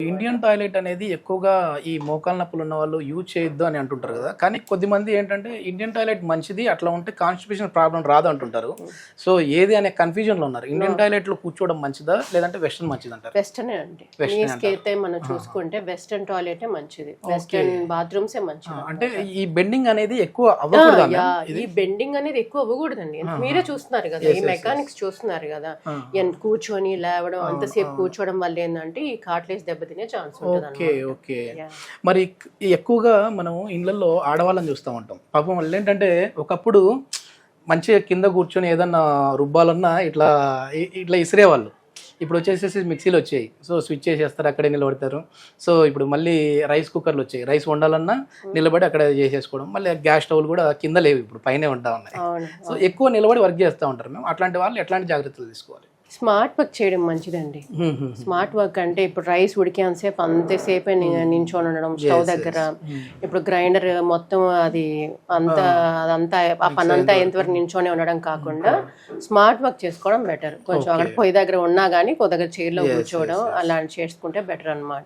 Indian toilet అనేది ఎక్కువగా ఈ మోకాలు నొప్పులు ఉన్న వాళ్ళు యూజ్ చేయొద్దు అని అంటుంటారు కదా. కానీ కొద్దిమంది ఏంటంటే ఇండియన్ టాయిలెట్ మంచిది, అట్లా ఉంటే కాన్స్టిపేషన్ ప్రాబ్లం రాదు అంటుంటారు. సో ఏది అనే కన్ఫ్యూజన్లో ఉన్నారు. ఇండియన్ టాయిలెట్లో కూర్చోవడం మంచిదా లేదంటే వెస్టర్న్ మంచిది అంటారు? వెస్టర్న్ అండి. అయితే మనం చూసుకుంటే వెస్టర్న్ టాయిలెట్ మంచిది, వెస్టర్న్ బాత్రూమ్స్ మంచిది. అంటే ఈ బెండింగ్ అనేది ఎక్కువ అవ్వకూడదు. ఈ బెండింగ్ అనేది ఎక్కువ అవ్వకూడదండి. మీరే చూస్తున్నారు కదా, ఈ మెకానిక్స్ చూస్తున్నారు కదా, కూర్చొని లేవడం అంతసేపు కూర్చోవడం వల్ల ఏంటంటే ఈ కార్ట్లేజ్ దెబ్బతినే ఛాన్స్ ఉంటుంది. ఓకే. మరి ఎక్కువగా మనం ఇళ్లలో ఆడవాళ్ళని చూస్తూ ఉంటాం. పాపం వాళ్ళు ఏంటంటే ఒకప్పుడు మంచిగా కింద కూర్చొని ఏదన్నా రుబ్బాలన్నా ఇట్లా ఇట్లా ఇసిరేవాళ్ళు. ఇప్పుడు వచ్చేసేసి మిక్సీలు వచ్చాయి. సో స్విచ్ చేసేస్తారు, అక్కడే నిలబడతారు. సో ఇప్పుడు మళ్ళీ రైస్ కుక్కర్లు వచ్చాయి. రైస్ వండాలన్నా నిలబడి అక్కడ చేసేసుకోవడం. మళ్ళీ గ్యాస్ స్టవ్లు కూడా కింద లేవు, ఇప్పుడు పైనే ఉంటా ఉన్నాయి. సో ఎక్కువ నిలబడి వర్క్ చేస్తూ ఉంటారు. మేము అట్లాంటి వాళ్ళు ఎట్లాంటి జాగ్రత్తలు తీసుకోవాలి? స్మార్ట్ వర్క్ చేయడం మంచిదండి. స్మార్ట్ వర్క్ అంటే ఇప్పుడు రైస్ ఉడికేంతసేపు అంతసేపే నించొని ఉండడం స్టవ్ దగ్గర. ఇప్పుడు గ్రైండర్ మొత్తం అదంతా ఆ పని అంతా ఎంతవరకు నించొని ఉండడం కాకుండా స్మార్ట్ వర్క్ చేసుకోవడం బెటర్. కొంచెం అక్కడ పొయ్యి దగ్గర ఉన్నా కానీ పొయ్యి దగ్గర చైర్లో కూర్చోవడం అలాంటి చేసుకుంటే బెటర్ అన్నమాట.